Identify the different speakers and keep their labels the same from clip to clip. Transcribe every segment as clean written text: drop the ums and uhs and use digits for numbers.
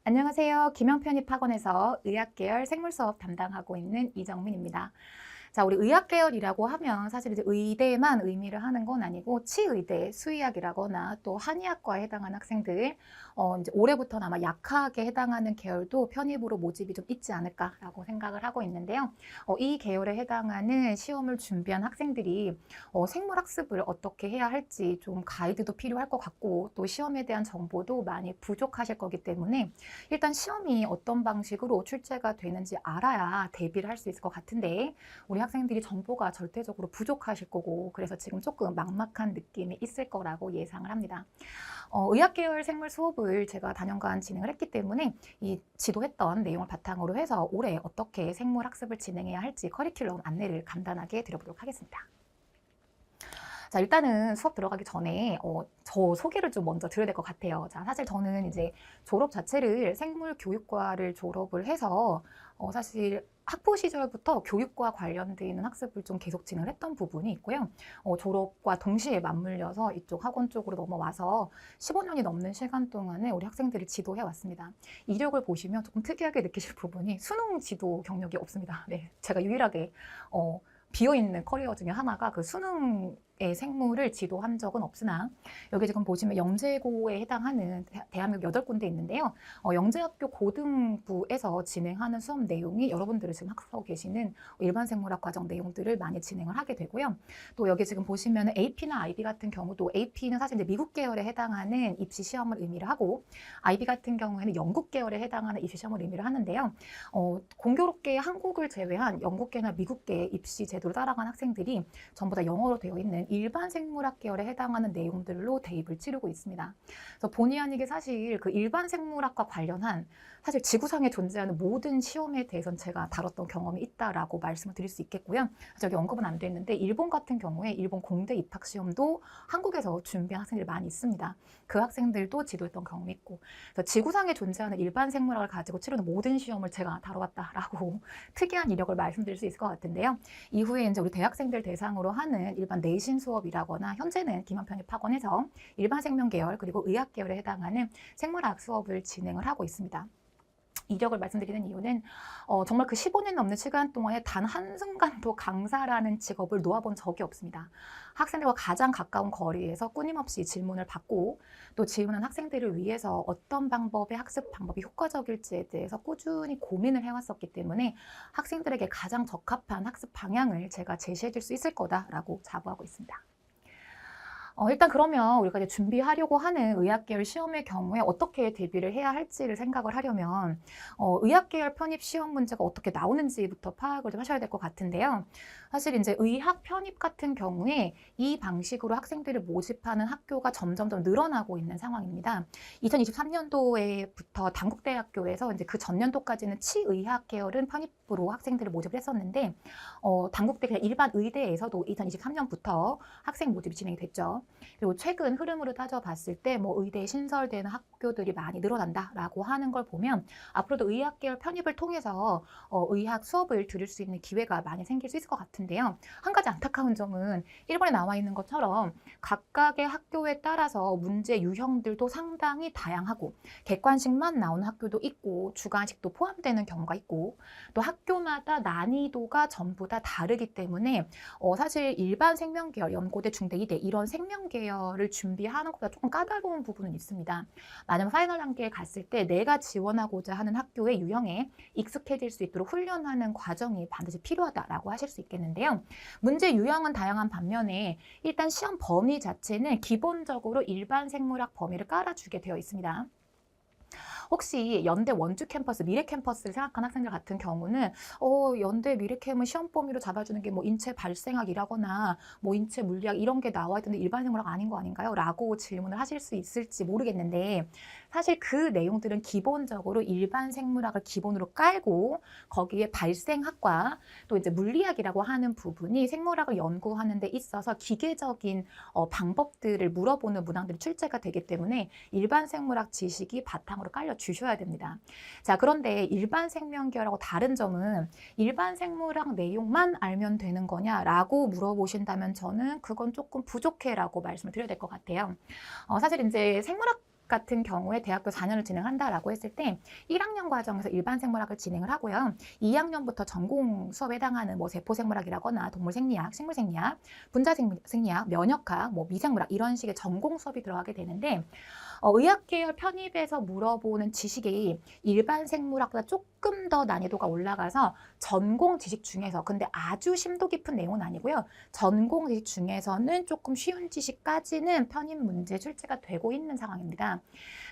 Speaker 1: 안녕하세요. 김영편입학원에서 의학계열 생물 수업 담당하고 있는 이정민입니다. 자, 우리 의학계열이라고 하면 사실 이제 의대만 의미를 하는 건 아니고 치의대, 수의학이라거나 또 한의학과에 해당하는 학생들, 이제 올해부터는 아마 약학에 해당하는 계열도 편입으로 모집이 좀 있지 않을까라고 생각을 하고 있는데요. 이 계열에 해당하는 시험을 준비한 학생들이 생물학습을 어떻게 해야 할지 좀 가이드도 필요할 것 같고 또 시험에 대한 정보도 많이 부족하실 거기 때문에 일단 시험이 어떤 방식으로 출제가 되는지 알아야 대비를 할 수 있을 것 같은데 우리 학생들이 정보가 절대적으로 부족하실 거고 그래서 지금 조금 막막한 느낌이 있을 거라고 예상을 합니다. 의학 계열 생물 수업을 제가 다년간 진행을 했기 때문에 이 지도했던 내용을 바탕으로 해서 올해 어떻게 생물 학습을 진행해야 할지 커리큘럼 안내를 간단하게 드려보도록 하겠습니다. 자, 일단은 수업 들어가기 전에 저 소개를 좀 먼저 드려야 될 것 같아요. 자, 사실 저는 이제 졸업 자체를 생물교육과를 졸업을 해서 사실 학부 시절부터 교육과 관련돼 있는 학습을 좀 계속 진행을 했던 부분이 있고요. 졸업과 동시에 맞물려서 이쪽 학원 쪽으로 넘어와서 15년이 넘는 시간 동안에 우리 학생들을 지도해 왔습니다. 이력을 보시면 조금 특이하게 느끼실 부분이 수능 지도 경력이 없습니다. 네, 제가 유일하게 비어있는 커리어 중에 하나가 그 수능의 생물을 지도한 적은 없으나 여기 지금 보시면 영재고에 해당하는 대한민국 8군데 있는데요. 영재학교 고등부에서 진행하는 수업 내용이 여러분들이 지금 학습하고 계시는 일반 생물학 과정 내용들을 많이 진행을 하게 되고요. 또 여기 지금 보시면 AP나 IB 같은 경우도 AP는 사실 이제 미국 계열에 해당하는 입시 시험을 의미를 하고 IB 같은 경우에는 영국 계열에 해당하는 입시 시험을 의미를 하는데요. 공교롭게 한국을 제외한 영국계나 미국계 입시 제도를 따라간 학생들이 전부 다 영어로 되어 있는 일반 생물학 계열에 해당하는 내용들로 대입을 치르고 있습니다. 그래서 본의 아니게 사실 그 일반 생물학과 관련한 사실 지구상에 존재하는 모든 시험에 대해서는 제가 다뤘던 경험이 있다라고 말씀을 드릴 수 있겠고요. 여기 언급은 안 됐는데 일본 같은 경우에 일본 공대 입학 시험도 한국에서 준비한 학생들이 많이 있습니다. 그 학생들도 지도했던 경험이 있고 그래서 지구상에 존재하는 일반 생물학을 가지고 치르는 모든 시험을 제가 다뤄봤다라고 특이한 이력을 말씀드릴 수 있을 것 같은데요. 이후에 이제 우리 대학생들 대상으로 하는 일반 내신 수업이라거나 현재는 김한편입학원에서 일반 생명 계열 그리고 의학 계열에 해당하는 생물학 수업을 진행을 하고 있습니다. 이력을 말씀드리는 이유는 정말 그 15년 넘는 시간 동안에 단 한순간도 강사라는 직업을 놓아본 적이 없습니다. 학생들과 가장 가까운 거리에서 끊임없이 질문을 받고 또 질문한 학생들을 위해서 어떤 방법의 학습 방법이 효과적일지에 대해서 꾸준히 고민을 해왔었기 때문에 학생들에게 가장 적합한 학습 방향을 제가 제시해 줄 수 있을 거다라고 자부하고 있습니다. 일단 그러면 우리가 이제 준비하려고 하는 의학계열 시험의 경우에 어떻게 대비를 해야 할지를 생각을 하려면 의학계열 편입 시험 문제가 어떻게 나오는지부터 파악을 좀 하셔야 될 것 같은데요. 사실 이제 의학 편입 같은 경우에 이 방식으로 학생들을 모집하는 학교가 점점점 늘어나고 있는 상황입니다. 2023년도에부터 단국대학교에서 이제 그 전년도까지는 치의학 계열은 편입으로 학생들을 모집을 했었는데 단국대 그냥 일반 의대에서도 2023년부터 학생 모집이 진행이 됐죠. 그리고 최근 흐름으로 따져봤을 때 뭐 의대에 신설되는 학교들이 많이 늘어난다라고 하는 걸 보면 앞으로도 의학 계열 편입을 통해서 의학 수업을 들을 수 있는 기회가 많이 생길 수 있을 것 같은데요. 한 가지 안타까운 점은 1번에 나와 있는 것처럼 각각의 학교에 따라서 문제 유형들도 상당히 다양하고 객관식만 나오는 학교도 있고 주관식도 포함되는 경우가 있고 또 학교마다 난이도가 전부 다 다르기 때문에 사실 일반 생명계열, 연고대, 중대, 이대 이런 생명계열을 준비하는 것보다 조금 까다로운 부분은 있습니다. 만약 파이널 단계에 갔을 때 내가 지원하고자 하는 학교의 유형에 익숙해질 수 있도록 훈련하는 과정이 반드시 필요하다라고 하실 수 있겠는데요. 문제 유형은 다양한 반면에 일단 시험 범위 자체는 기본적으로 일반 생물학 범위를 깔아주게 되어 있습니다. 혹시 연대 원주 캠퍼스, 미래 캠퍼스를 생각한 학생들 같은 경우는 연대 미래캠은 시험 범위로 잡아주는 게 뭐 인체 발생학이라거나 뭐 인체 물리학 이런 게 나와 있던데 일반 생물학 아닌 거 아닌가요? 라고 질문을 하실 수 있을지 모르겠는데 사실 그 내용들은 기본적으로 일반 생물학을 기본으로 깔고 거기에 발생학과 또 이제 물리학이라고 하는 부분이 생물학을 연구하는 데 있어서 기계적인 방법들을 물어보는 문항들이 출제가 되기 때문에 일반 생물학 지식이 바탕으로 깔려 주셔야 됩니다. 자, 그런데 일반 생명계열하고 다른 점은 일반 생물학 내용만 알면 되는 거냐라고 물어보신다면 저는 그건 조금 부족해라고 말씀을 드려야 될 것 같아요. 사실 이제 생물학 같은 경우에 대학교 4년을 진행한다라고 했을 때 1학년 과정에서 일반 생물학을 진행을 하고요. 2학년부터 전공 수업에 해당하는 뭐 세포생물학이라거나 동물생리학, 식물생리학, 분자생리학, 면역학, 뭐 미생물학 이런 식의 전공 수업이 들어가게 되는데 의학계열 편입에서 물어보는 지식이 일반 생물학보다 조금 더 난이도가 올라가서 전공 지식 중에서 근데 아주 심도 깊은 내용은 아니고요. 전공 지식 중에서는 조금 쉬운 지식까지는 편입 문제 출제가 되고 있는 상황입니다.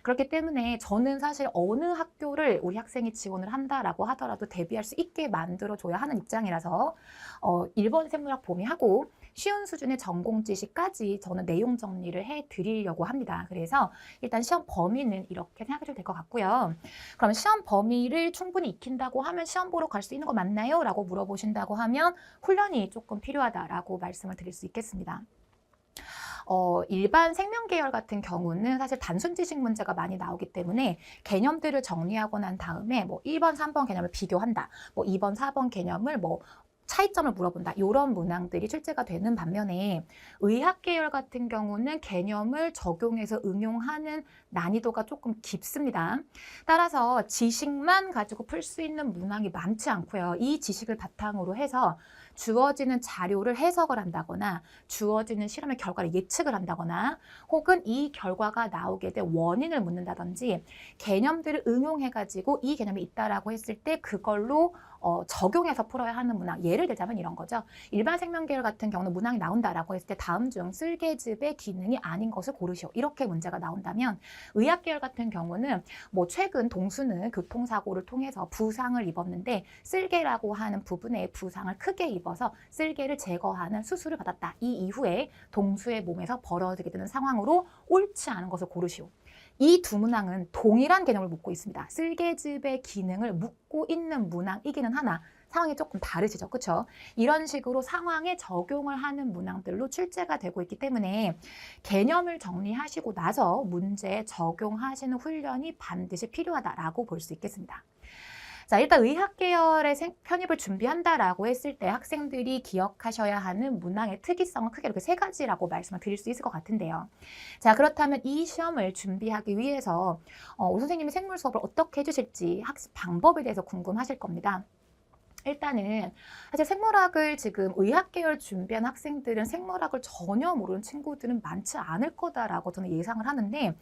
Speaker 1: 그렇기 때문에 저는 사실 어느 학교를 우리 학생이 지원을 한다라고 하더라도 대비할 수 있게 만들어줘야 하는 입장이라서 1번 생물학 범위하고 쉬운 수준의 전공 지식까지 저는 내용 정리를 해드리려고 합니다. 그래서 일단 시험 범위는 이렇게 생각하셔도 될 것 같고요. 그럼 시험 범위를 충분히 익힌다고 하면 시험 보러 갈 수 있는 거 맞나요? 라고 물어보신다고 하면 훈련이 조금 필요하다라고 말씀을 드릴 수 있겠습니다. 일반 생명 계열 같은 경우는 사실 단순 지식 문제가 많이 나오기 때문에 개념들을 정리하고 난 다음에 뭐 1번, 3번 개념을 비교한다. 뭐 2번, 4번 개념을 뭐 차이점을 물어본다. 이런 문항들이 출제가 되는 반면에 의학 계열 같은 경우는 개념을 적용해서 응용하는 난이도가 조금 깊습니다. 따라서 지식만 가지고 풀 수 있는 문항이 많지 않고요. 이 지식을 바탕으로 해서 주어지는 자료를 해석을 한다거나 주어지는 실험의 결과를 예측을 한다거나 혹은 이 결과가 나오게 된 원인을 묻는다든지 개념들을 응용해가지고 이 개념이 있다라고 했을 때 그걸로 적용해서 풀어야 하는 문항. 예를 들자면 이런 거죠. 일반 생명계열 같은 경우는 문항이 나온다라고 했을 때 다음 중 쓸개즙의 기능이 아닌 것을 고르시오. 이렇게 문제가 나온다면 의학계열 같은 경우는 뭐 최근 동수는 교통사고를 통해서 부상을 입었는데 쓸개라고 하는 부분에 부상을 크게 입어서 쓸개를 제거하는 수술을 받았다. 이 이후에 동수의 몸에서 벌어지게 되는 상황으로 옳지 않은 것을 고르시오. 이 두 문항은 동일한 개념을 묻고 있습니다. 쓸개즙의 기능을 묻고 있는 문항이기는 하나 상황이 조금 다르시죠. 그렇죠? 이런 식으로 상황에 적용을 하는 문항들로 출제가 되고 있기 때문에 개념을 정리하시고 나서 문제에 적용하시는 훈련이 반드시 필요하다라고 볼 수 있겠습니다. 자, 일단 의학 계열의 편입을 준비한다라고 했을 때 학생들이 기억하셔야 하는 문항의 특이성은 크게 이렇게 세 가지라고 말씀을 드릴 수 있을 것 같은데요. 자, 그렇다면 이 시험을 준비하기 위해서 오 선생님이 생물 수업을 어떻게 해주실지 학습 방법에 대해서 궁금하실 겁니다. 일단은 사실 생물학을 지금 의학 계열 준비한 학생들은 생물학을 전혀 모르는 친구들은 많지 않을 거다라고 저는 예상을 하는데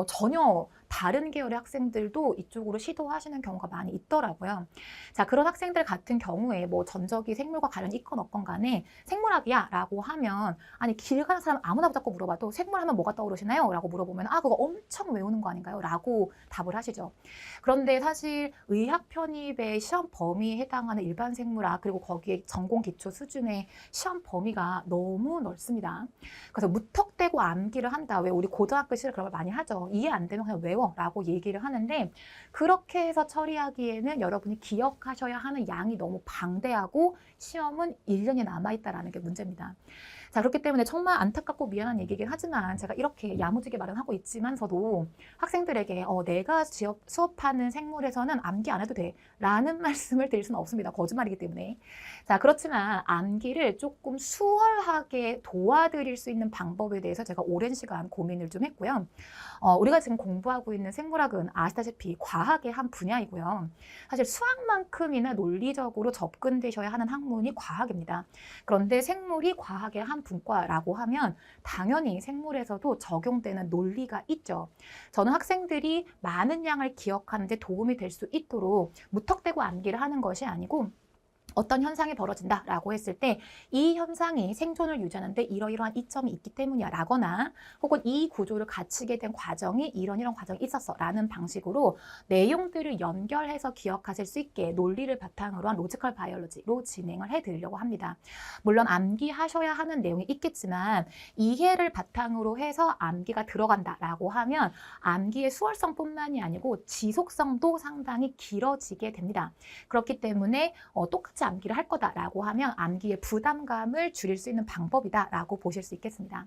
Speaker 1: 전혀 다른 계열의 학생들도 이쪽으로 시도하시는 경우가 많이 있더라고요. 자, 그런 학생들 같은 경우에 뭐 전적이 생물과 관련이 있건 없건 간에 생물학이야 라고 하면 아니 길 가는 사람 아무나 붙잡고 물어봐도 생물하면 뭐가 떠오르시나요? 라고 물어보면 아 그거 엄청 외우는 거 아닌가요? 라고 답을 하시죠. 그런데 사실 의학 편입의 시험 범위에 해당하는 일반 생물학 그리고 거기에 전공 기초 수준의 시험 범위가 너무 넓습니다. 그래서 무턱대고 암기를 한다. 왜 우리 고등학교 시절 그런 걸 많이 하죠. 이해 안 되면 그냥 외워 라고 얘기를 하는데 그렇게 해서 처리하기에는 여러분이 기억하셔야 하는 양이 너무 방대하고 시험은 1년이 남아있다는 게 문제입니다. 자, 그렇기 때문에 정말 안타깝고 미안한 얘기긴 하지만 제가 이렇게 야무지게 말은 하고 있지만서도 학생들에게 내가 수업하는 생물에서는 암기 안 해도 돼 라는 말씀을 드릴 수는 없습니다. 거짓말이기 때문에. 자, 그렇지만 암기를 조금 수월하게 도와드릴 수 있는 방법에 대해서 제가 오랜 시간 고민을 좀 했고요. 우리가 지금 공부하고 있는 생물학은 아시다시피 과학의 한 분야이고요. 사실 수학만큼이나 논리적으로 접근되셔야 하는 학문이 과학입니다. 그런데 생물이 과학의 한 분과라고 하면 당연히 생물에서도 적용되는 논리가 있죠. 저는 학생들이 많은 양을 기억하는 데 도움이 될 수 있도록 무턱대고 암기를 하는 것이 아니고 어떤 현상이 벌어진다라고 했을 때 이 현상이 생존을 유지하는데 이러이러한 이점이 있기 때문이야 라거나 혹은 이 구조를 갖추게 된 과정이 이런 과정이 있었어 라는 방식으로 내용들을 연결해서 기억하실 수 있게 논리를 바탕으로 한 로지컬 바이올로지로 진행을 해드리려고 합니다. 물론 암기하셔야 하는 내용이 있겠지만 이해를 바탕으로 해서 암기가 들어간다라고 하면 암기의 수월성뿐만이 아니고 지속성도 상당히 길어지게 됩니다. 그렇기 때문에 똑같이 암기를 할 거다라고 하면 암기의 부담감을 줄일 수 있는 방법이다라고 보실 수 있겠습니다.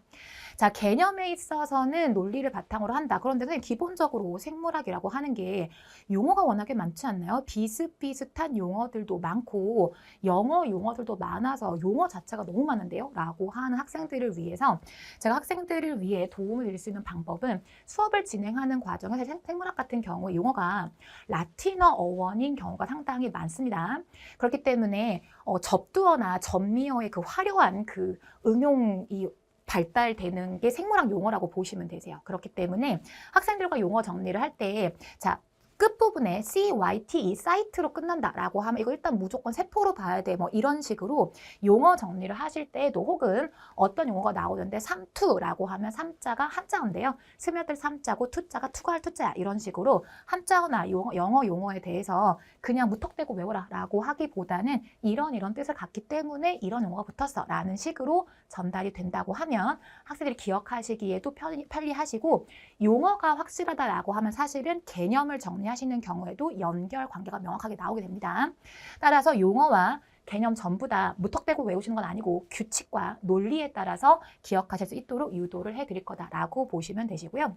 Speaker 1: 자, 개념에 있어서는 논리를 바탕으로 한다. 그런데 선생님 기본적으로 생물학이라고 하는 게 용어가 워낙에 많지 않나요? 비슷비슷한 용어들도 많고 영어 용어들도 많아서 용어 자체가 너무 많은데요? 라고 하는 학생들을 위해서 제가 학생들을 위해 도움을 드릴 수 있는 방법은 수업을 진행하는 과정에서 생물학 같은 경우에 용어가 라틴어 어원인 경우가 상당히 많습니다. 그렇기 때문에 접두어나 접미어의 그 화려한 그 응용이 발달되는 게 생물학 용어라고 보시면 되세요. 그렇기 때문에 학생들과 용어 정리를 할 때, 자, 끝부분에 CYTE, 사이트로 끝난다라고 하면 이거 일단 무조건 세포로 봐야 돼. 뭐 이런 식으로 용어 정리를 하실 때에도 혹은 어떤 용어가 나오는데 삼투라고 하면 삼자가 한자인데요. 스며들 삼자고 투자가 투과할 투자야. 이런 식으로 한자어나 영어 용어에 대해서 그냥 무턱대고 외워라 라고 하기보다는 이런 뜻을 갖기 때문에 이런 용어가 붙었어 라는 식으로 전달이 된다고 하면 학생들이 기억하시기에도 편리하시고 용어가 확실하다라고 하면 사실은 개념을 정리하시는 경우에도 연결 관계가 명확하게 나오게 됩니다. 따라서 용어와 개념 전부 다 무턱대고 외우시는 건 아니고 규칙과 논리에 따라서 기억하실 수 있도록 유도를 해드릴 거다라고 보시면 되시고요.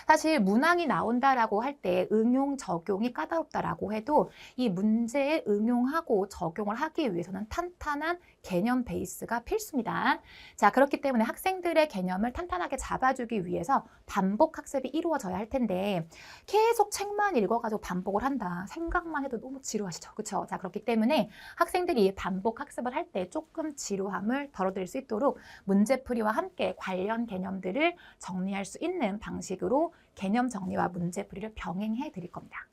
Speaker 1: 사실 문항이 나온다라고 할 때 응용, 적용이 까다롭다라고 해도 이 문제에 응용하고 적용을 하기 위해서는 탄탄한 개념 베이스가 필수입니다. 자, 그렇기 때문에 학생들의 개념을 탄탄하게 잡아주기 위해서 반복 학습이 이루어져야 할 텐데 계속 책만 읽어가지고 반복을 한다. 생각만 해도 너무 지루하시죠? 그렇죠? 자, 그렇기 때문에 학생들이 반복 학습을 할 때 조금 지루함을 덜어드릴 수 있도록 문제풀이와 함께 관련 개념들을 정리할 수 있는 방식으로 개념 정리와 문제풀이를 병행해 드릴 겁니다.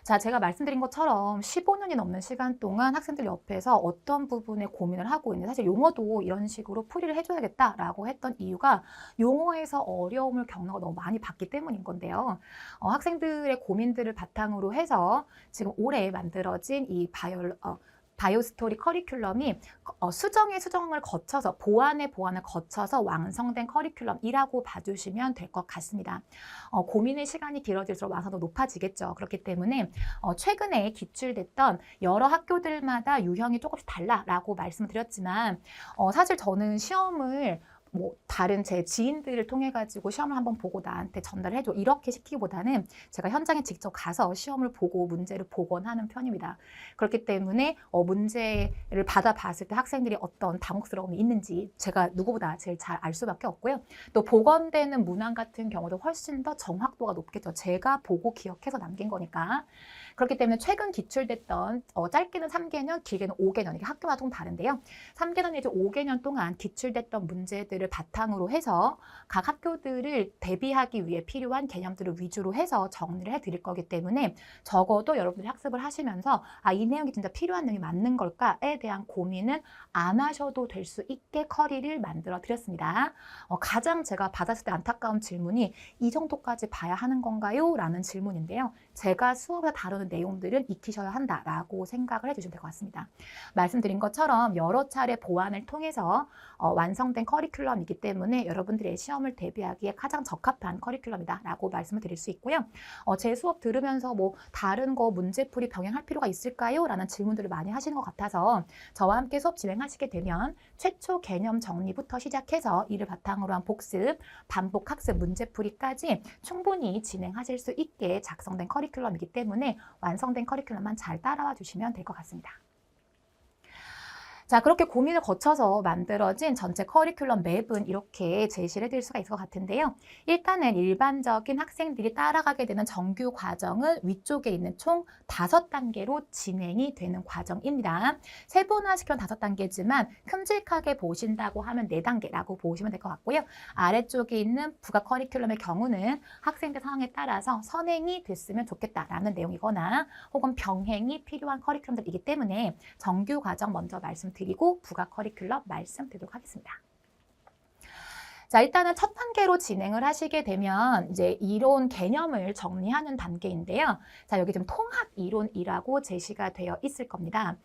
Speaker 1: 자, 제가 말씀드린 것처럼 15년이 넘는 시간 동안 학생들 옆에서 어떤 부분에 고민을 하고 있는데 사실 용어도 이런 식으로 풀이를 해줘야겠다라고 했던 이유가 용어에서 어려움을 겪는 거 너무 많이 봤기 때문인 건데요. 학생들의 고민들을 바탕으로 해서 지금 올해 만들어진 이 바이오스토리 커리큘럼이 수정을 거쳐서 보완을 거쳐서 완성된 커리큘럼이라고 봐주시면 될 것 같습니다. 고민의 시간이 길어질수록 완성도 높아지겠죠. 그렇기 때문에 최근에 기출됐던 여러 학교들마다 유형이 조금씩 달라라고 말씀을 드렸지만 사실 저는 시험을 다른 제 지인들을 통해 가지고 시험을 한번 보고 나한테 전달을 해줘 이렇게 시키기보다는 제가 현장에 직접 가서 시험을 보고 문제를 복원하는 편입니다. 그렇기 때문에 문제를 받아봤을 때 학생들이 어떤 당혹스러움이 있는지 제가 누구보다 제일 잘 알 수밖에 없고요. 또 복원되는 문항 같은 경우도 훨씬 더 정확도가 높겠죠. 제가 보고 기억해서 남긴 거니까. 그렇기 때문에 최근 기출됐던 짧게는 3개년, 길게는 5개년, 이게 학교마다 좀 다른데요. 3개년 내지 5개년 동안 기출됐던 문제들을 바탕으로 해서 각 학교들을 대비하기 위해 필요한 개념들을 위주로 해서 정리를 해드릴 거기 때문에 적어도 여러분들이 학습을 하시면서 이 내용이 진짜 필요한 내용이 맞는 걸까에 대한 고민은 안 하셔도 될 수 있게 커리를 만들어 드렸습니다. 가장 제가 받았을 때 안타까운 질문이 이 정도까지 봐야 하는 건가요? 라는 질문인데요. 제가 수업에서 다루는 내용들은 익히셔야 한다라고 생각을 해주시면 될 것 같습니다. 말씀드린 것처럼 여러 차례 보완을 통해서 완성된 커리큘럼이기 때문에 여러분들의 시험을 대비하기에 가장 적합한 커리큘럼이다라고 말씀을 드릴 수 있고요. 제 수업 들으면서 다른 거 문제풀이 병행할 필요가 있을까요? 라는 질문들을 많이 하시는 것 같아서 저와 함께 수업 진행하시게 되면 최초 개념 정리부터 시작해서 이를 바탕으로 한 복습, 반복 학습, 문제풀이까지 충분히 진행하실 수 있게 작성된 커리큘럼이기 때문에 완성된 커리큘럼만 잘 따라와 주시면 될 것 같습니다. 자, 그렇게 고민을 거쳐서 만들어진 전체 커리큘럼 맵은 이렇게 제시를 해드릴 수가 있을 것 같은데요. 일단은 일반적인 학생들이 따라가게 되는 정규 과정은 위쪽에 있는 총 5단계로 진행이 되는 과정입니다. 세분화시켜는 5단계지만 큼직하게 보신다고 하면 4단계라고 보시면 될 것 같고요. 아래쪽에 있는 부가 커리큘럼의 경우는 학생들 상황에 따라서 선행이 됐으면 좋겠다라는 내용이거나 혹은 병행이 필요한 커리큘럼들이기 때문에 정규 과정 먼저 드리고 부가 커리큘럼 말씀드리도록 하겠습니다. 자, 일단은 첫 단계로 진행을 하시게 되면 이제 이론 개념을 정리하는 단계인데요. 자, 여기 지금 통합 이론이라고 제시가 되어 있을 겁니다.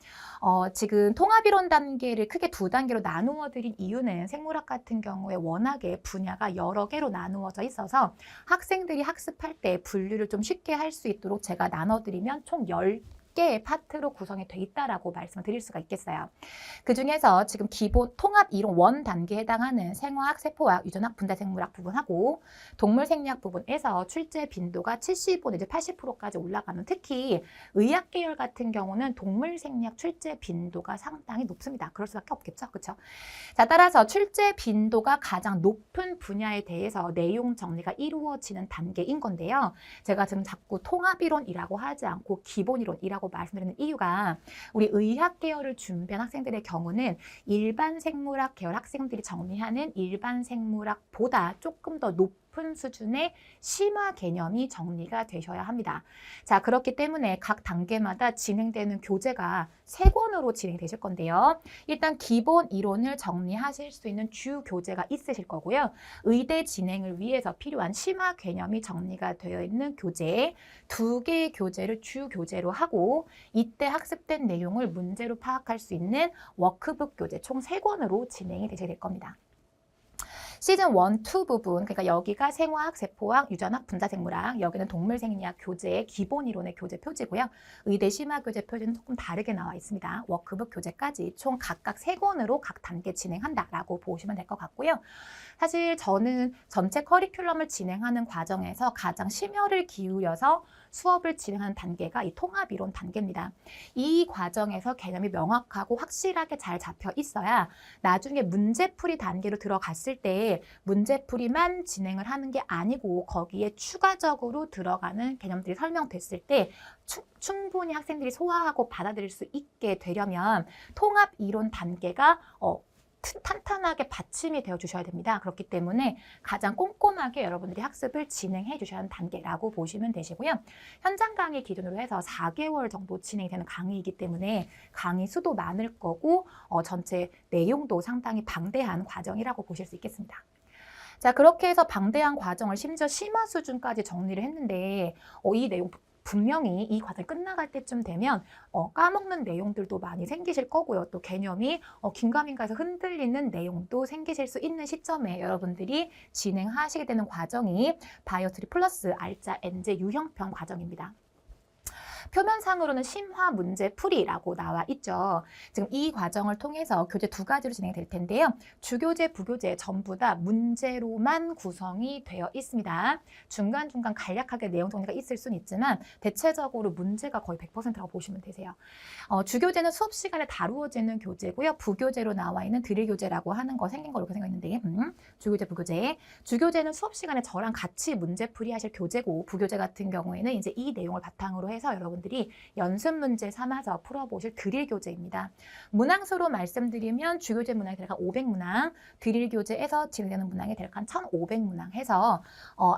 Speaker 1: 지금 통합 이론 단계를 크게 2단계로 나누어 드린 이유는 생물학 같은 경우에 워낙에 분야가 여러 개로 나누어져 있어서 학생들이 학습할 때 분류를 좀 쉽게 할 수 있도록 제가 나눠 드리면 총 개의 파트로 구성이 돼 있다라고 말씀을 드릴 수가 있겠어요. 그 중에서 지금 기본 통합 이론 1 단계에 해당하는 생화학, 세포학, 유전학, 분자생물학 부분하고 동물 생리학 부분에서 출제 빈도가 75 내지 80%까지 올라가면 특히 의학 계열 같은 경우는 동물 생리학 출제 빈도가 상당히 높습니다. 그럴 수밖에 없겠죠. 그렇죠? 자, 따라서 출제 빈도가 가장 높은 분야에 대해서 내용 정리가 이루어지는 단계인 건데요. 제가 지금 자꾸 통합이론이라고 하지 않고 기본이론이라고 말씀드리는 이유가 우리 의학 계열을 준비한 학생들의 경우는 일반 생물학 계열 학생들이 정리하는 일반 생물학보다 조금 더 높은 수준의 심화 개념이 정리가 되셔야 합니다. 자, 그렇기 때문에 각 단계마다 진행되는 교재가 3권으로 진행되실 건데요. 일단 기본 이론을 정리하실 수 있는 주 교재가 있으실 거고요. 의대 진행을 위해서 필요한 심화 개념이 정리가 되어 있는 교재 2개의 교재를 주 교재로 하고 이때 학습된 내용을 문제로 파악할 수 있는 워크북 교재 총 3권으로 진행이 되게 될 겁니다. 시즌 1, 2 부분, 그러니까 여기가 생화학, 세포학, 유전학, 분자생물학, 여기는 동물생리학 교재의 기본 이론의 교재 표지고요. 의대 심화 교재 표지는 조금 다르게 나와 있습니다. 워크북 교재까지 총 각각 3권으로 각 단계 진행한다라고 보시면 될 것 같고요. 사실 저는 전체 커리큘럼을 진행하는 과정에서 가장 심혈을 기울여서 수업을 진행하는 단계가 이 통합이론 단계입니다. 이 과정에서 개념이 명확하고 확실하게 잘 잡혀 있어야 나중에 문제풀이 단계로 들어갔을 때 문제풀이만 진행을 하는 게 아니고 거기에 추가적으로 들어가는 개념들이 설명됐을 때 충분히 학생들이 소화하고 받아들일 수 있게 되려면 통합이론 단계가 탄탄하게 받침이 되어 주셔야 됩니다. 그렇기 때문에 가장 꼼꼼하게 여러분들이 학습을 진행해 주셔야 하는 단계라고 보시면 되시고요. 현장 강의 기준으로 해서 4개월 정도 진행이 되는 강의이기 때문에 강의 수도 많을 거고 전체 내용도 상당히 방대한 과정이라고 보실 수 있겠습니다. 자, 그렇게 해서 방대한 과정을 심지어 심화 수준까지 정리를 했는데 이 내용 분명히 이 과정이 끝나갈 때쯤 되면 까먹는 내용들도 많이 생기실 거고요. 또 개념이 긴가민가해서 흔들리는 내용도 생기실 수 있는 시점에 여러분들이 진행하시게 되는 과정이 바이오3 플러스 알짜 엔제 유형편 과정입니다. 표면상으로는 심화 문제 풀이라고 나와 있죠. 지금 이 과정을 통해서 교재 2가지로 진행될 텐데요. 주교재, 부교재 전부 다 문제로만 구성이 되어 있습니다. 중간중간 간략하게 내용 정리가 있을 수는 있지만 대체적으로 문제가 거의 100%라고 보시면 되세요. 주교재는 수업 시간에 다루어지는 교재고요. 부교재로 나와 있는 드릴 교재라고 하는 거 생긴 걸로 생각했는데 주교재, 부교재. 주교재는 수업 시간에 저랑 같이 문제풀이 하실 교재고 부교재 같은 경우에는 이제 이 내용을 바탕으로 해서 여러분들이 연습 문제 삼아서 풀어보실 드릴 교재입니다. 문항수로 말씀드리면 주교재 문항이 대략 500문항, 드릴 교재에서 진행되는 문항이 대략 1,500문항 해서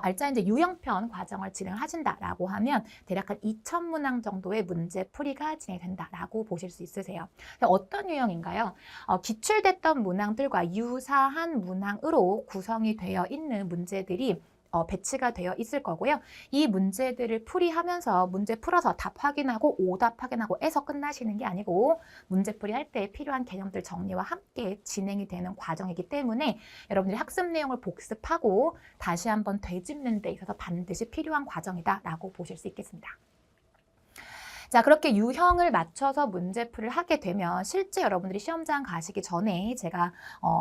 Speaker 1: 알짜 이제 유형편 과정을 진행하신다라고 하면 대략 2,000문항 정도의 문제 풀이가 진행된다라고 보실 수 있으세요. 어떤 유형인가요? 기출됐던 문항들과 유사한 문항으로 구성이 되어 있는 문제들이 배치가 되어 있을 거고요. 이 문제들을 풀이하면서 문제 풀어서 답 확인하고 오답 확인하고 해서 끝나시는 게 아니고 문제풀이 할 때 필요한 개념들 정리와 함께 진행이 되는 과정이기 때문에 여러분들이 학습 내용을 복습하고 다시 한번 되짚는 데 있어서 반드시 필요한 과정이다라고 보실 수 있겠습니다. 자, 그렇게 유형을 맞춰서 문제풀이를 하게 되면 실제 여러분들이 시험장 가시기 전에 제가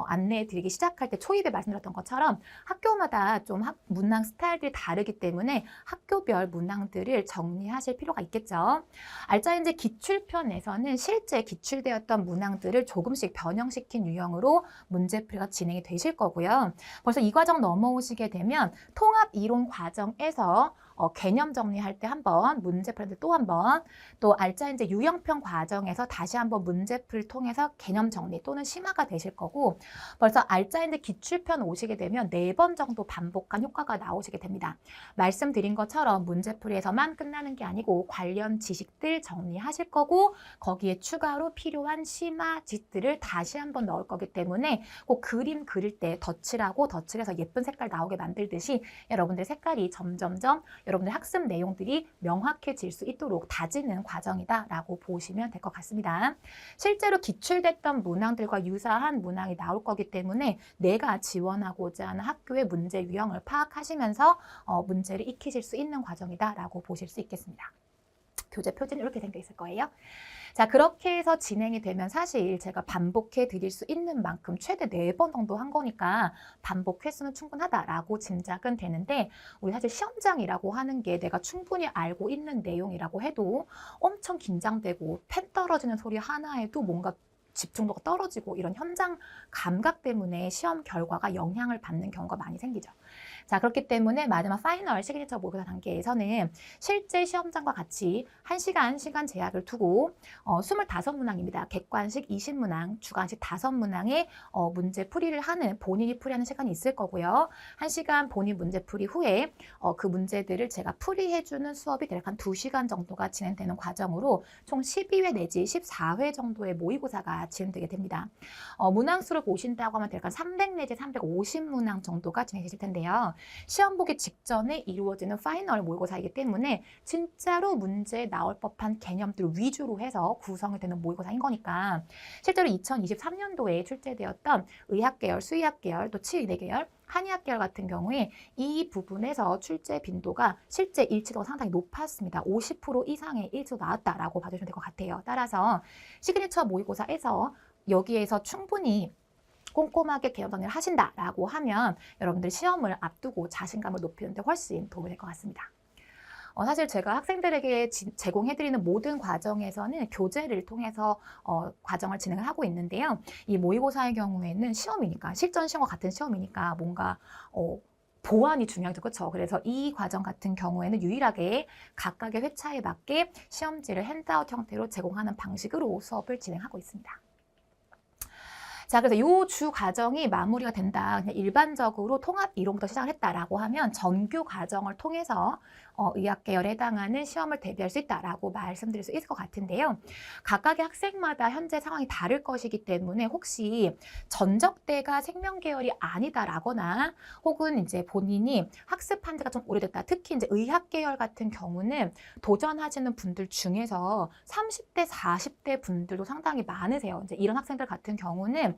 Speaker 1: 안내해 드리기 시작할 때 초입에 말씀드렸던 것처럼 학교마다 좀 문항 스타일들이 다르기 때문에 학교별 문항들을 정리하실 필요가 있겠죠. 알짜인제 기출편에서는 실제 기출되었던 문항들을 조금씩 변형시킨 유형으로 문제풀이가 진행이 되실 거고요. 벌써 이 과정 넘어오시게 되면 통합 이론 과정에서 개념 정리할 때 한 번, 문제 풀 때 또 한 번, 또 알짜인제 유형편 과정에서 다시 한번 문제풀이를 통해서 개념 정리 또는 심화가 되실 거고 벌써 알짜인제 기출편 오시게 되면 4번 정도 반복한 효과가 나오시게 됩니다. 말씀드린 것처럼 문제풀이에서만 끝나는 게 아니고 관련 지식들 정리하실 거고 거기에 추가로 필요한 심화 지식들을 다시 한번 넣을 거기 때문에 꼭 그림 그릴 때 덧칠하고 덧칠해서 예쁜 색깔 나오게 만들듯이 여러분들 색깔이 점점점 여러분들 학습 내용들이 명확해질 수 있도록 다지는 과정이다라고 보시면 될 것 같습니다. 실제로 기출됐던 문항들과 유사한 문항이 나올 거기 때문에 내가 지원하고자 하는 학교의 문제 유형을 파악하시면서 문제를 익히실 수 있는 과정이다라고 보실 수 있겠습니다. 교재 표지는 이렇게 생겨 있을 거예요. 자, 그렇게 해서 진행이 되면 사실 제가 반복해 드릴 수 있는 만큼 최대 4번 정도 한 거니까 반복 횟수는 충분하다라고 짐작은 되는데, 우리 사실 시험장이라고 하는 게 내가 충분히 알고 있는 내용이라고 해도 엄청 긴장되고 펜 떨어지는 소리 하나에도 뭔가 집중도가 떨어지고 이런 현장 감각 때문에 시험 결과가 영향을 받는 경우가 많이 생기죠. 자, 그렇기 때문에 마지막 파이널 시그니처 모의고사 단계에서는 실제 시험장과 같이 1시간 제약을 두고 25문항입니다. 객관식 20문항, 주관식 5문항의 문제 풀이를 하는, 본인이 풀이하는 시간이 있을 거고요. 1시간 본인 문제 풀이 후에 그 문제들을 제가 풀이해주는 수업이 대략 한 2시간 정도가 진행되는 과정으로 총 12회 내지 14회 정도의 모의고사가 진행되게 됩니다. 문항수를 보신다고 하면 대략 한 300 내지 350문항 정도가 진행되실 텐데요. 시험 보기 직전에 이루어지는 파이널 모의고사이기 때문에 진짜로 문제에 나올 법한 개념들 위주로 해서 구성이 되는 모의고사인 거니까, 실제로 2023년도에 출제되었던 의학계열, 수의학계열, 또 치의대 계열, 한의학계열 같은 경우에 이 부분에서 출제 빈도가 실제 일치도가 상당히 높았습니다. 50% 이상의 일치도 나왔다라고 봐주시면 될 것 같아요. 따라서 시그니처 모의고사에서 여기에서 충분히 꼼꼼하게 개념 정리를 하신다라고 하면 여러분들 시험을 앞두고 자신감을 높이는 데 훨씬 도움이 될 것 같습니다. 사실 제가 학생들에게 제공해드리는 모든 과정에서는 교재를 통해서 과정을 진행을 하고 있는데요. 이 모의고사의 경우에는 시험이니까, 실전 시험과 같은 시험이니까 뭔가 보완이 중요하죠. 그렇죠? 그래서 이 과정 같은 경우에는 유일하게 각각의 회차에 맞게 시험지를 핸드아웃 형태로 제공하는 방식으로 수업을 진행하고 있습니다. 자, 그래서 이 주 과정이 마무리가 된다, 그냥 일반적으로 통합 이론부터 시작을 했다라고 하면 정규 과정을 통해서 의학계열에 해당하는 시험을 대비할 수 있다라고 말씀드릴 수 있을 것 같은데요. 각각의 학생마다 현재 상황이 다를 것이기 때문에 혹시 전적대가 생명계열이 아니다라거나 혹은 이제 본인이 학습한 지가 좀 오래됐다, 특히 이제 의학계열 같은 경우는 도전하시는 분들 중에서 30대, 40대 분들도 상당히 많으세요. 이제 이런 학생들 같은 경우는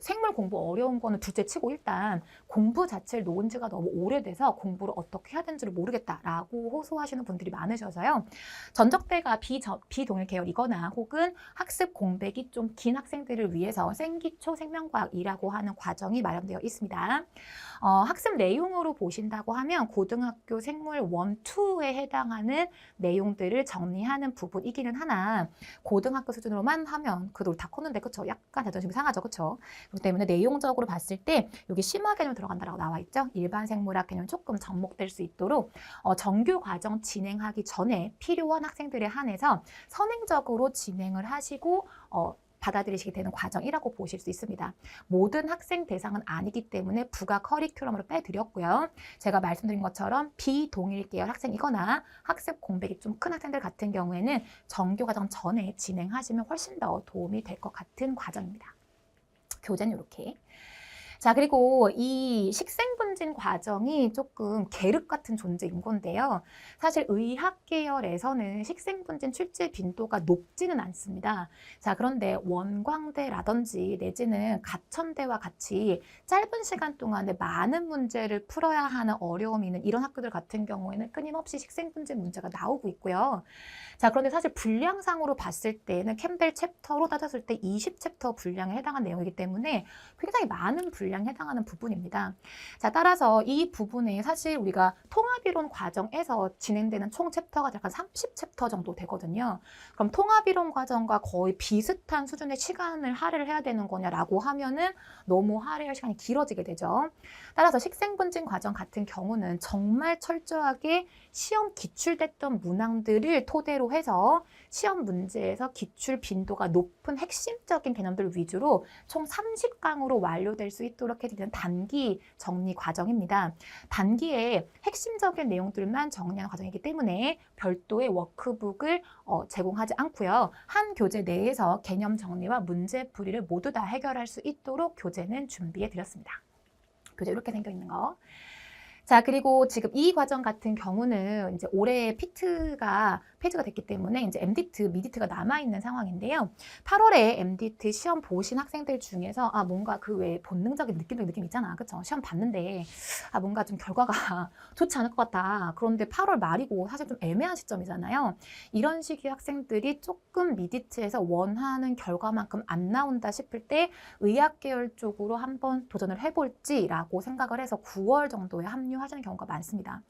Speaker 1: 생물 공부 어려운 거는 둘째 치고 일단 공부 자체를 놓은 지가 너무 오래돼서 공부를 어떻게 해야 되는지를 모르겠다라고 호소하시는 분들이 많으셔서요. 전적대가 비동일 계열이거나 혹은 학습 공백이 좀 긴 학생들을 위해서 생기초 생명과학이라고 하는 과정이 마련되어 있습니다. 학습 내용으로 보신다고 하면 고등학교 생물 1, 2에 해당하는 내용들을 정리하는 부분이기는 하나, 고등학교 수준으로만 하면 그래도 다 컸는데, 그쵸? 약간 자존심이 상하죠, 그쵸? 그렇기 때문에 내용적으로 봤을 때 여기 심화 개념 들어간다라고 나와 있죠. 일반 생물학 개념 조금 접목될 수 있도록 정규 과정 진행하기 전에 필요한 학생들에 한해서 선행적으로 진행을 하시고 받아들이시게 되는 과정이라고 보실 수 있습니다. 모든 학생 대상은 아니기 때문에 부가 커리큘럼으로 빼드렸고요. 제가 말씀드린 것처럼 비동일 계열 학생이거나 학습 공백이 좀 큰 학생들 같은 경우에는 정규 과정 전에 진행하시면 훨씬 더 도움이 될 것 같은 과정입니다. 교재는 이렇게. 자, 그리고 이 식생분진 과정이 조금 계륵 같은 존재인 건데요. 사실 의학 계열에서는 식생분진 출제 빈도가 높지는 않습니다. 자, 그런데 원광대라든지 내지는 가천대와 같이 짧은 시간 동안에 많은 문제를 풀어야 하는 어려움이 있는 이런 학교들 같은 경우에는 끊임없이 식생분진 문제가 나오고 있고요. 자, 그런데 사실 분량상으로 봤을 때는 캠벨 챕터로 따졌을 때 20챕터 분량에 해당한 내용이기 때문에 굉장히 많은 분량에 해당하는 부분입니다. 자, 따라서 이 부분에 사실 우리가 통합이론 과정에서 진행되는 총 챕터가 약간 30챕터 정도 되거든요. 그럼 통합이론 과정과 거의 비슷한 수준의 시간을 할애를 해야 되는 거냐라고 하면은 너무 할애할 시간이 길어지게 되죠. 따라서 식생분진 과정 같은 경우는 정말 철저하게 시험 기출됐던 문항들을 토대로 해서 시험 문제에서 기출 빈도가 높은 핵심적인 개념들 위주로 총 30강으로 완료될 수 있도록 해드리는 단기 정리 과정입니다. 단기에 핵심적인 내용들만 정리하는 과정이기 때문에 별도의 워크북을 제공하지 않고요. 한 교재 내에서 개념 정리와 문제 풀이를 모두 다 해결할 수 있도록 교재는 준비해 드렸습니다. 교재 이렇게 생겨 있는 거. 자, 그리고 지금 이 과정 같은 경우는 이제 올해 피트가 폐지가 됐기 때문에 이제 MDT, 미디트가 남아있는 상황인데요. 8월에 MDT 시험 보신 학생들 중에서 뭔가 그 외에 본능적인 느낌 있잖아. 그쵸? 시험 봤는데 뭔가 좀 결과가 좋지 않을 것 같다. 그런데 8월 말이고 사실 좀 애매한 시점이잖아요. 이런 시기의 학생들이 조금 미디트에서 원하는 결과만큼 안 나온다 싶을 때 의학 계열 쪽으로 한번 도전을 해볼지라고 생각을 해서 9월 정도에 합류하시는 경우가 많습니다.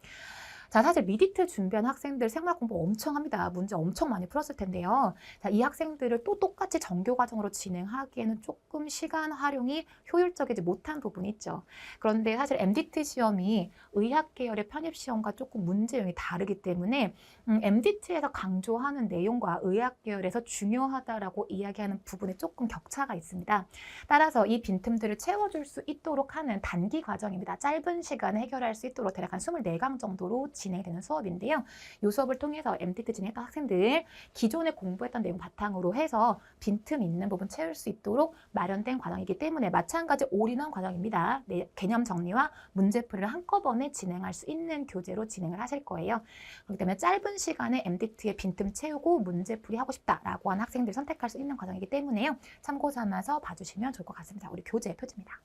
Speaker 1: 자, 사실 미디트 준비한 학생들 생물 공부 엄청 합니다. 문제 엄청 많이 풀었을 텐데요. 자, 이 학생들을 또 똑같이 정규 과정으로 진행하기에는 조금 시간 활용이 효율적이지 못한 부분이 있죠. 그런데 사실 MDT 시험이 의학 계열의 편입 시험과 조금 문제 유형이 다르기 때문에 MDT에서 강조하는 내용과 의학 계열에서 중요하다라고 이야기하는 부분에 조금 격차가 있습니다. 따라서 이 빈틈들을 채워줄 수 있도록 하는 단기 과정입니다. 짧은 시간에 해결할 수 있도록 대략 한 24강 정도로 진행되는 수업인데요. 이 수업을 통해서 MDT 진행했던 학생들 기존에 공부했던 내용 바탕으로 해서 빈틈 있는 부분 채울 수 있도록 마련된 과정이기 때문에 마찬가지 올인원 과정입니다. 개념 정리와 문제풀이를 한꺼번에 진행할 수 있는 교재로 진행을 하실 거예요. 그렇기 때문에 짧은 시간에 MDT의 빈틈 채우고 문제풀이 하고 싶다라고 하는 학생들이 선택할 수 있는 과정이기 때문에요. 참고 삼아서 봐주시면 좋을 것 같습니다. 우리 교재 표지입니다.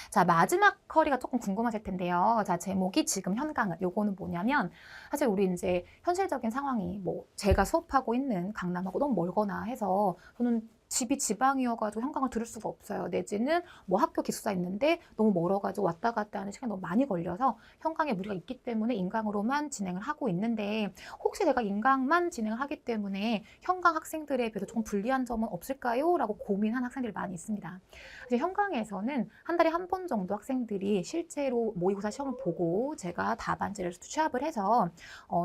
Speaker 1: 자, 마지막 커리가 조금 궁금하실 텐데요. 자, 제목이 지금 현강은. 요거는 뭐냐면, 사실 우리 이제 현실적인 상황이 뭐, 제가 수업하고 있는 강남하고 너무 멀거나 해서, 저는 집이 지방이어가지고 현강을 들을 수가 없어요. 내지는 뭐 학교 기숙사 있는데 너무 멀어가지고 왔다 갔다 하는 시간이 너무 많이 걸려서 현강에 무리가 있기 때문에 인강으로만 진행을 하고 있는데, 혹시 제가 인강만 진행을 하기 때문에 현강 학생들에 비해서 조금 불리한 점은 없을까요? 라고 고민한 학생들이 많이 있습니다. 이제 현강에서는 한 달에 한 번 정도 학생들이 실제로 모의고사 시험을 보고 제가 답안지를 취합을 해서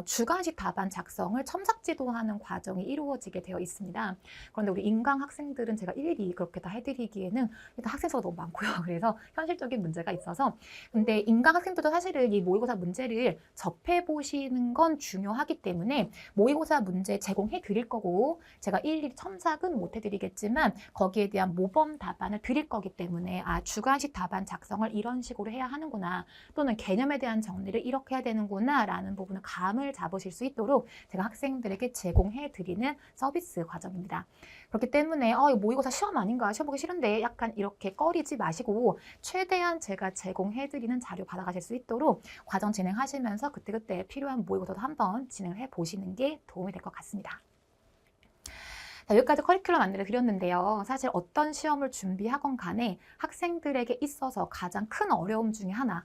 Speaker 1: 주관식 답안 작성을 첨삭지도하는 과정이 이루어지게 되어 있습니다. 그런데 우리 인강 학생들은 제가 일일이 그렇게 다 해드리기에는 일단 학생 수가 너무 많고요. 그래서 현실적인 문제가 있어서 근데 인강 학생들도 사실은 이 모의고사 문제를 접해 보시는 건 중요하기 때문에 모의고사 문제 제공해 드릴 거고 제가 일일이 첨삭은 못 해드리겠지만 거기에 대한 모범 답안을 드릴 거기 때문에 주관식 답안 작성을 이런 식으로 해야 하는구나 또는 개념에 대한 정리를 이렇게 해야 되는구나 라는 부분을 감을 잡으실 수 있도록 제가 학생들에게 제공해 드리는 서비스 과정입니다. 그렇기 때문에 이거 모의고사 시험 아닌가 시험 보기 싫은데 약간 이렇게 꺼리지 마시고 최대한 제가 제공해 드리는 자료 받아가실 수 있도록 과정 진행하시면서 그때그때 필요한 모의고사도 한번 진행을 해 보시는 게 도움이 될 것 같습니다. 자, 여기까지 커리큘럼 안내를 드렸는데요. 사실 어떤 시험을 준비하건 간에 학생들에게 있어서 가장 큰 어려움 중에 하나,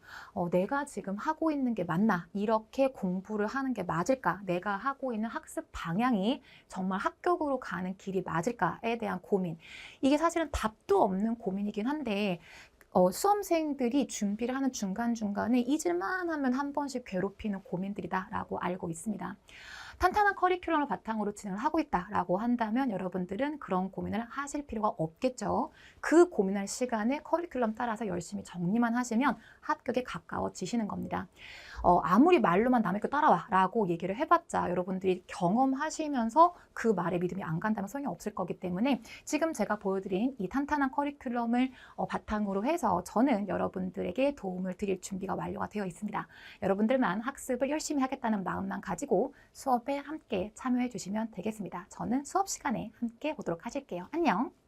Speaker 1: 내가 지금 하고 있는 게 맞나? 이렇게 공부를 하는 게 맞을까? 내가 하고 있는 학습 방향이 정말 합격으로 가는 길이 맞을까에 대한 고민. 이게 사실은 답도 없는 고민이긴 한데 수험생들이 준비를 하는 중간중간에 잊을만 하면 한 번씩 괴롭히는 고민들이다라고 알고 있습니다. 탄탄한 커리큘럼을 바탕으로 진행을 하고 있다라고 한다면 여러분들은 그런 고민을 하실 필요가 없겠죠. 그 고민할 시간에 커리큘럼 따라서 열심히 정리만 하시면 합격에 가까워지시는 겁니다. 아무리 말로만 남의 거 따라와 라고 얘기를 해봤자 여러분들이 경험하시면서 그 말에 믿음이 안 간다면 소용이 없을 거기 때문에 지금 제가 보여드린 이 탄탄한 커리큘럼을 바탕으로 해서 저는 여러분들에게 도움을 드릴 준비가 완료가 되어 있습니다. 여러분들만 학습을 열심히 하겠다는 마음만 가지고 수업에 함께 참여해 주시면 되겠습니다. 저는 수업 시간에 함께 보도록 하실게요. 안녕!